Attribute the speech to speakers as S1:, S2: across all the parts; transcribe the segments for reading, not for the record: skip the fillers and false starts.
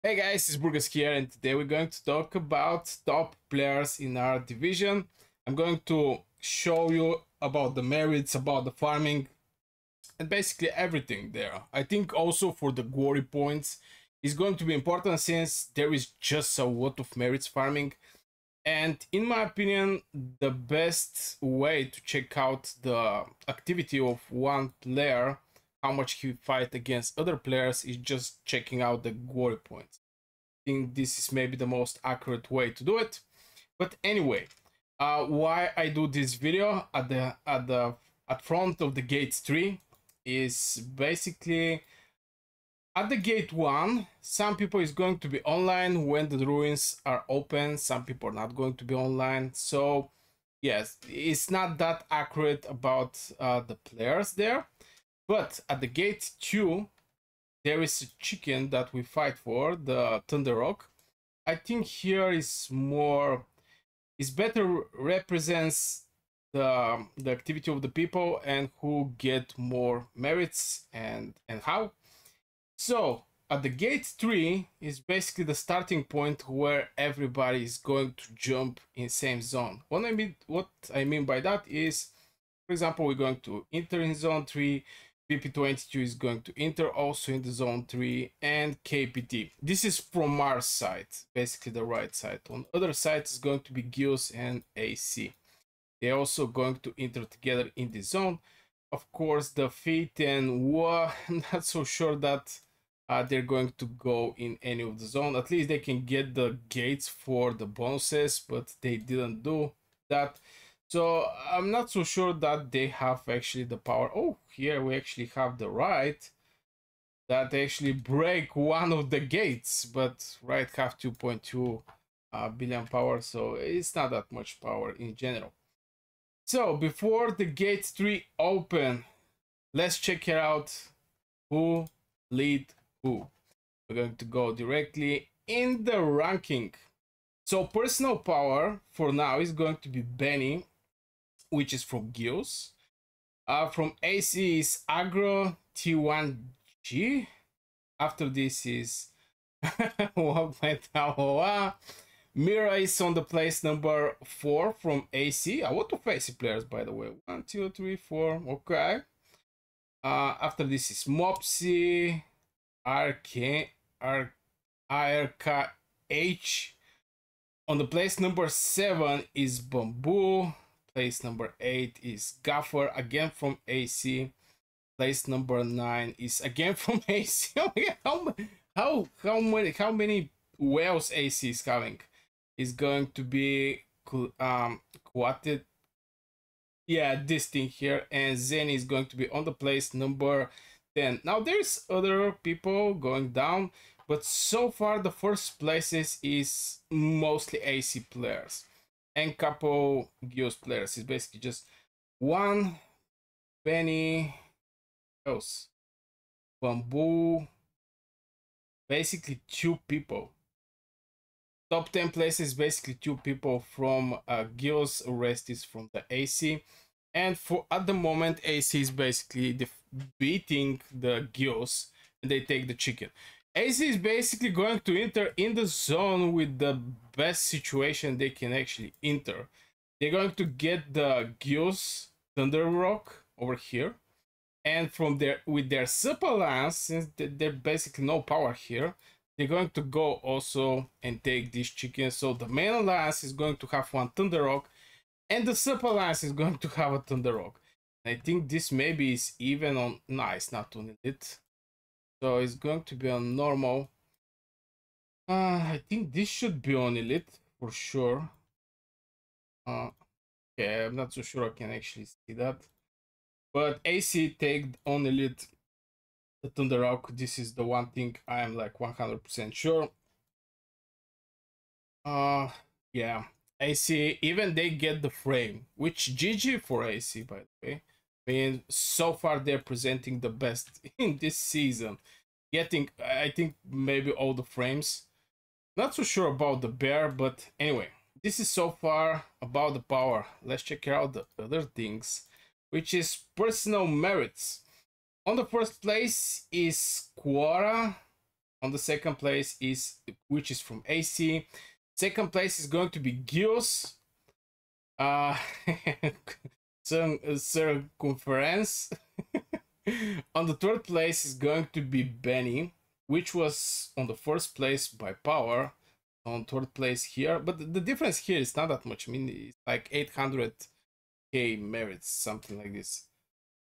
S1: Hey guys, it's Burgers here, and today we're going to talk about top players in our division. I'm going to show you about the merits, about the farming, and basically everything there. I think also for the glory points is going to be important since there is just a lot of merits farming. And in my opinion, the best way to check out the activity of one player, how much he fight against other players, is just checking out the glory points. Think this is maybe the most accurate way to do it. But anyway, why I do this video at front of the gate 3 is basically at the gate 1. Some people is going to be online when the ruins are open. Some people are not going to be online. So yes, it's not that accurate about the players there. But at the gate 2, there is a chicken that we fight for, the Thunder Rock. I think here is better represents the activity of the people and who get more merits and how. So at the gate 3 is basically the starting point where everybody is going to jump in same zone. What I mean by that is, for example, we're going to enter in zone 3. PP22 is going to enter also in the zone 3, and KPT. This is from our side, basically the right side. On the other side is going to be Gios and AC. They're also going to enter together in the zone. Of course, the Fate and Wa, I'm not so sure that they're going to go in any of the zone. At least they can get the gates for the bonuses, but they didn't do that. So I'm not so sure that they have actually the power. Oh, here we actually have the right that actually break one of the gates, but right have 2.2 billion power, so it's not that much power in general. So before the gate 3 open, let's check it out who lead who. We're going to go directly in the ranking. So personal power for now is going to be Benny, which is from Gios. From AC is Agro T1G. After this is Mira is on the place number 4 from AC. A lot of AC players, by the way. 1, 2, 3, 4. Okay. After this is Mopsy, RKH. On the place number 7 is Bamboo. Place number 8 is Gaffer, again from AC. Place number 9 is again from AC. How many whales AC is coming? Is going to be Quatted. Yeah, this thing here, and Zen is going to be on the place number 10. Now there's other people going down, but so far the first places is mostly AC players and couple Gios players. It's basically just one Benny, else Bamboo, basically 2 people. Top 10 places basically 2 people from Gios. Rest is from the AC, and for at the moment AC is basically beating the Gios, and they take the chicken. AC is basically going to enter in the zone with the best situation they can actually enter. They're going to get the Gios Thunder Rock over here, and from there with their sub alliance, since they're basically no power here, they're going to go also and take this chicken. So the main alliance is going to have one Thunder Rock, and the sub alliance is going to have a Thunder Rock. I think this maybe is even on, nice, not on elite. So it's going to be on normal. I think this should be on elite for sure. Okay, I'm not so sure I can actually see that. But AC take on elite the Thunder Rock. This is the one thing I am like 100% sure. Yeah, AC, even they get the frame, which GG for AC, by the way. I mean, so far they're presenting the best in this season. Getting, I think, maybe all the frames. Not so sure about the bear, but anyway, this is so far about the power. Let's check out the other things, which is personal merits. On the first place is Quora. On the second place is, which is from AC. Second place is going to be Gios. Uh, Circumference. On the third place is going to be Benny, which was on the first place by power. On third place here, but the difference here is not that much. I mean, it's like 800k merits, something like this.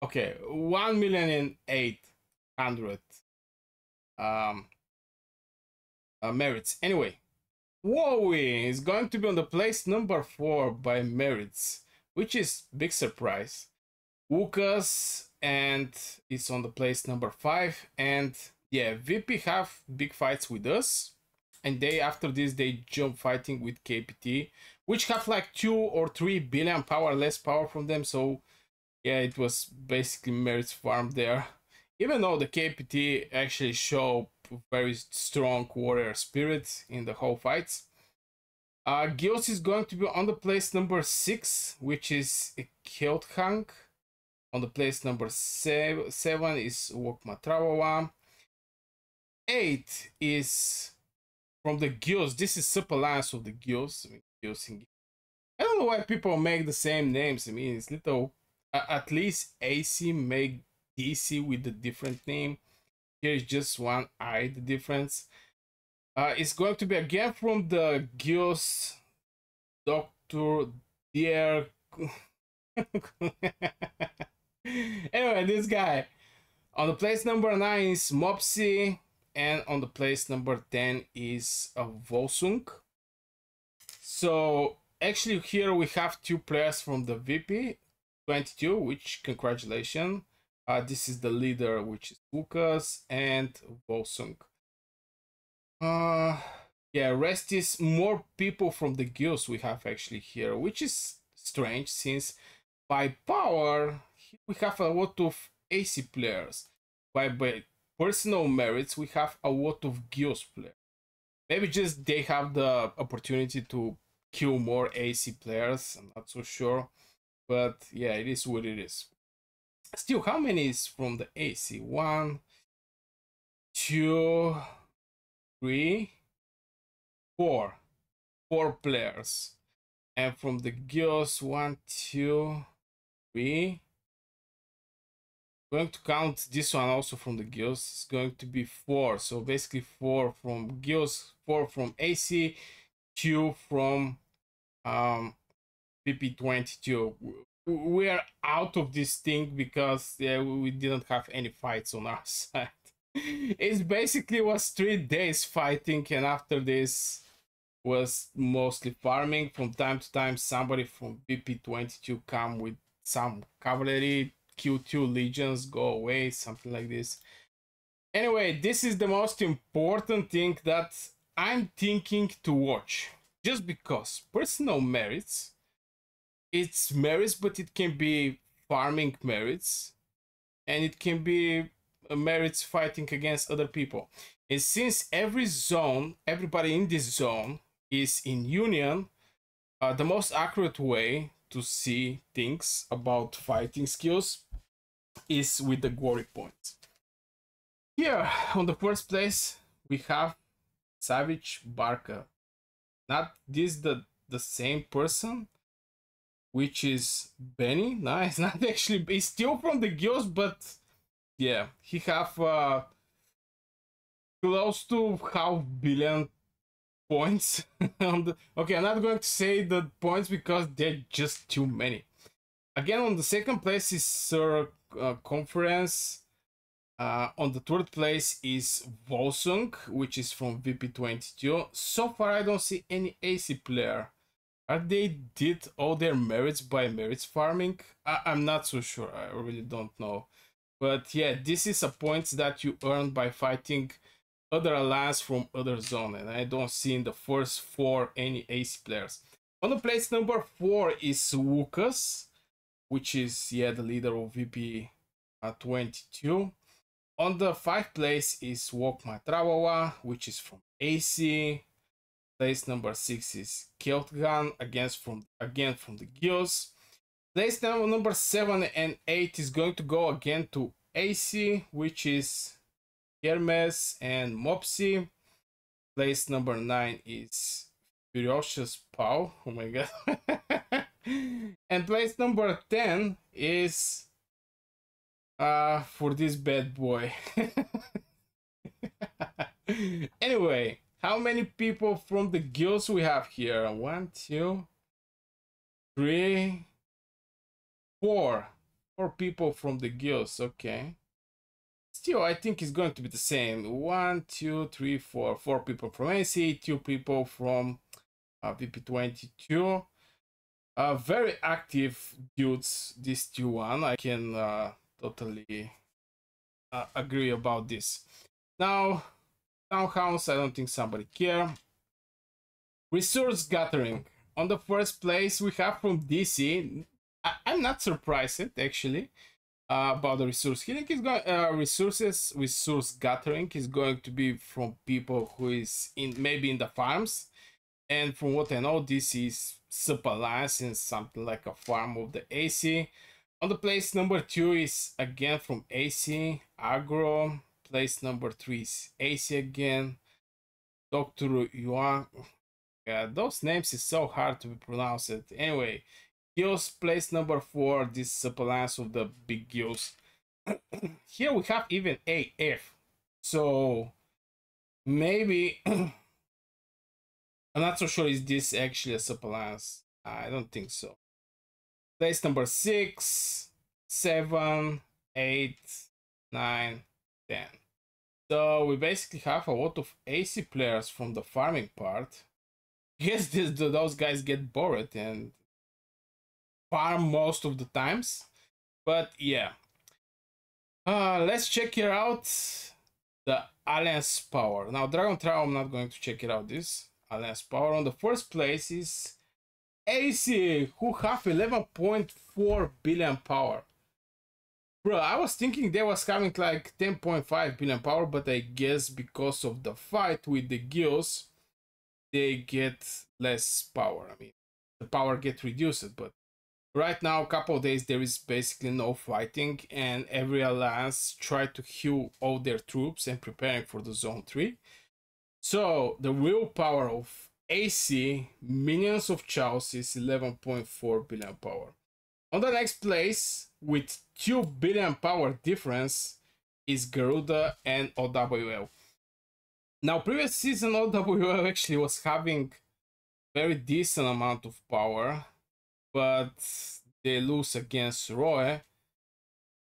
S1: Okay, 1,800,000 merits. Anyway, Wowie is going to be on the place number 4 by merits, which is big surprise. Wukas and it's on the place number 5, and yeah, VP have big fights with us, and they after this they jump fighting with KPT, which have like 2 or 3 billion power less power from them. So yeah, it was basically merits farm there, even though the KPT actually show very strong warrior spirit in the whole fights. Gios is going to be on the place number 6, which is Kyothang. On the place number 7 is Wokmatrawawa. 8 is from the Gios. This is Sub Alliance of the Gios. I don't know why people make the same names. I mean, it's little. At least AC make DC with a different name. Here is just one I, the difference. It's going to be again from the Gios Dr. Dear. Anyway, this guy. On the place number 9 is Mopsy, and on the place number 10 is Volsung. So actually here we have 2 players from the VP 22, which congratulations. This is the leader, which is Lucas and Volsung. Yeah, rest is more people from the guilds we have actually here, which is strange since by power we have a lot of AC players. By personal merits we have a lot of guilds players. Maybe just they have the opportunity to kill more AC players. I'm not so sure, but yeah, it is what it is. Still, how many is from the AC? 1, 2, 3, 4. 4 players. And from the guilds, 1, 2, 3. Going to count this one also from the guilds. It's going to be 4. So basically 4 from guilds, 4 from AC, 2 from PP22. We are out of this thing because yeah, we didn't have any fights on our side. It basically was 3 days fighting, and after this was mostly farming. From time to time somebody from PP22 come with some cavalry, kill 2 legions, go away, something like this. Anyway, this is the most important thing that I'm thinking to watch, just because personal merits, it's merits, but it can be farming merits, and it can be merits fighting against other people. And since every zone, everybody in this zone is in union, the most accurate way to see things about fighting skills is with the glory points. Here on the first place we have Savage Barca. Not this the same person, which is Benny. No, it's not actually. He's still from the guilds, but yeah, he have close to 500 million points. Okay, I'm not going to say the points because they're just too many. Again, on the second place is Sir Conference. On the third place is Volsung, which is from VP22. So far, I don't see any AC player. Are they did all their merits by merits farming? I'm not so sure. I really don't know. But yeah, this is a points that you earn by fighting other alliance from other zone, and I don't see in the first 4 any AC players. On the place number 4 is Lucas, which is yeah the leader of VP 22. On the 5th place is Wokma Trawawa, which is from AC. Place number 6 is Keltgan, again from the guilds. Place number 7 and 8 is going to go again to AC, which is Hermes and Mopsy. Place number 9 is Ferocious Paw. Oh my god. And place number 10 is for this bad boy. Anyway, how many people from the guilds we have here? 1, 2, 3, 4. 4 people from the guilds. Okay. Still, I think it's going to be the same. 1, 2, 3, 4. 4 people from AC, 2 people from VP22. Very active dudes, these 2-1. I can totally agree about this. Now, Townhouse, I don't think somebody care. Resource gathering. On the first place, we have from DC. I'm not surprised, actually. About the resource healing is going resource gathering is going to be from people who is in maybe in the farms, and from what I know, this is sub-alliance in something like a farm of the AC. On the place number 2 is again from AC Agro. Place number 3 is AC again. Dr. Yuan. Yeah, those names is so hard to be pronounced. Anyway, Gills place number 4, this sub-alliance of the big Gills. Here we have even AF. So maybe I'm not so sure is this actually a sub-alliance. I don't think so. Place number 6, 7, 8, 9, 10. So we basically have a lot of AC players from the farming part. Yes, those guys get bored and farm most of the times, but yeah. Let's check here out the Alliance Power. Now, Dragon Trial, I'm not going to check it out. This Alliance Power on the first place is AC, who have 11.4 billion power. Bro, I was thinking they was having like 10.5 billion power, but I guess because of the fight with the guilds, they get less power. I mean, the power get reduced, but right now, a couple of days, there is basically no fighting, and every alliance try to heal all their troops and preparing for the Zone 3. So, the real power of AC, Minions of Chaos, is 11.4 billion power. On the next place, with 2 billion power difference, is Garuda and OWL. Now, previous season, OWL actually was having very decent amount of power, but they lose against Roy,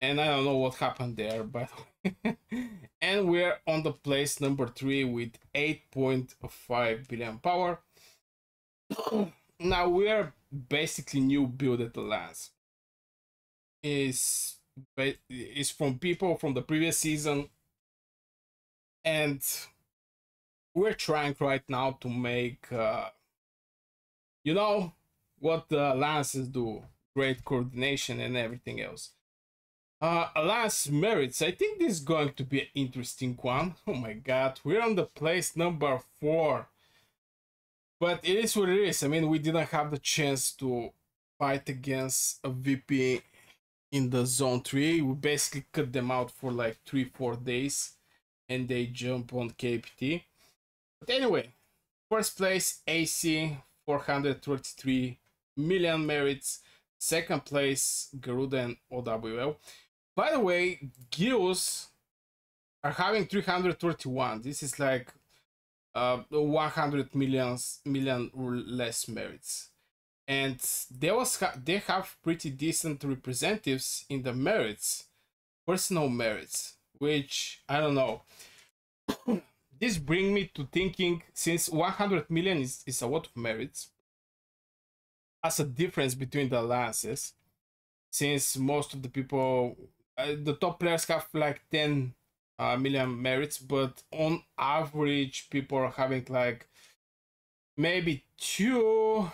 S1: and I don't know what happened there, but and we're on the place number 3 with 8.5 billion power. Now we're basically new build at the lands. Is from people from the previous season, and we're trying right now to make you know what the alliances do, great coordination and everything else. Alliance merits, I think this is going to be an interesting one. Oh my god, we're on the place number 4, but it is what it is. I mean, we didn't have the chance to fight against a VP in the Zone 3. We basically cut them out for like 3-4 days, and they jump on KPT. But anyway, first place AC, 433 million merits. Second place Garuda and OWL. By the way, guilds are having 331. This is like 100 million or less merits, and they have pretty decent representatives in the merits, personal merits, which I don't know. This brings me to thinking, since 100 million is a lot of merits, as a difference between the alliances, since most of the people, the top players have like 10 million merits, but on average people are having like maybe 2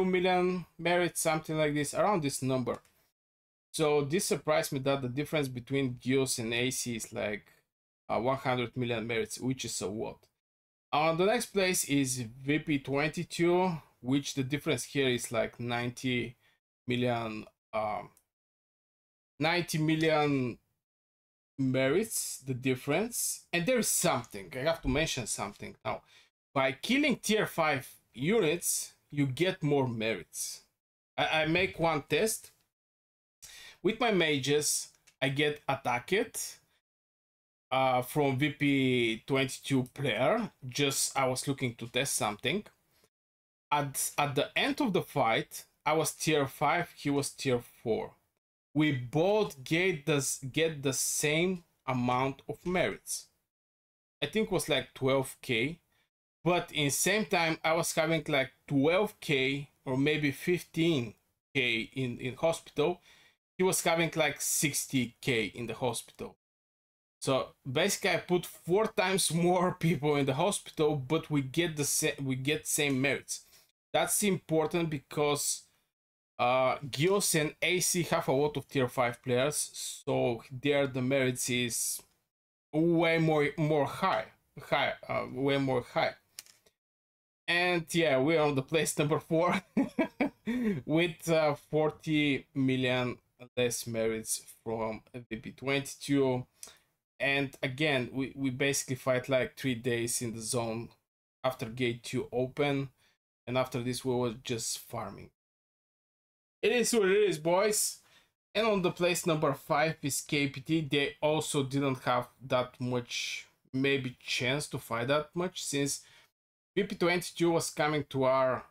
S1: million merits, something like this, around this number. So this surprised me that the difference between guilds and AC is like 100 million merits, which is a lot. On the next place is VP22, which the difference here is like 90 million merits, the difference. And there is something, I have to mention something now. By killing tier 5 units, you get more merits. I make one test. With my mages, I get attacked from VP22 player. Just I was looking to test something. At the end of the fight, I was tier 5, he was tier 4. We both get the same amount of merits. I think it was like 12k, but in same time I was having like 12k or maybe 15k in hospital. He was having like 60k in the hospital. So basically I put 4 times more people in the hospital, but we get same merits. That's important because Gios and AC have a lot of tier 5 players, so there the merits is way more high. Way more high. And yeah, we're on the place number 4 with 40 million less merits from VP22. And again, we basically fight like 3 days in the zone after gate 2 open, and after this we were just farming. It is what it is, boys. And on the place number 5 is KPT. They also didn't have that much maybe chance to fight that much, since VP22 was coming to our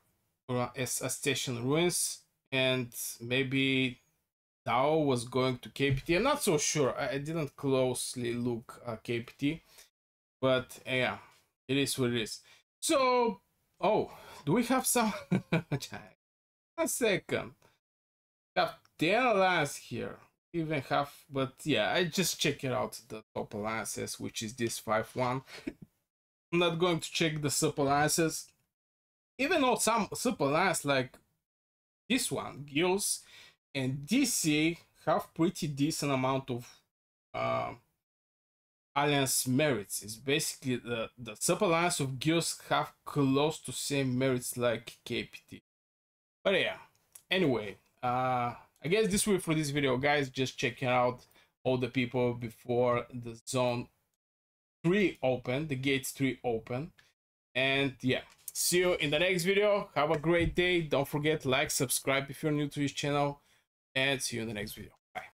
S1: station ruins, and maybe Dao was going to KPT. I'm not so sure. I didn't closely look at KPT, but yeah, it is what it is. So, oh, do we have some? A second. Have 10 alliance here. Even have, but yeah, I just check it out the top alliances, which is this 5-1. I'm not going to check the sub alliances. Even though some sub alliance like this one, Gills and DC, have pretty decent amount of alliance merits. It's basically the sub alliance of Gills have close to same merits like KPT. But yeah, anyway, I guess this will be for this video, guys. Just checking out all the people before the zone 3 open, the gates 3 open. And yeah, see you in the next video. Have a great day. Don't forget to like, subscribe if you're new to this channel, and see you in the next video.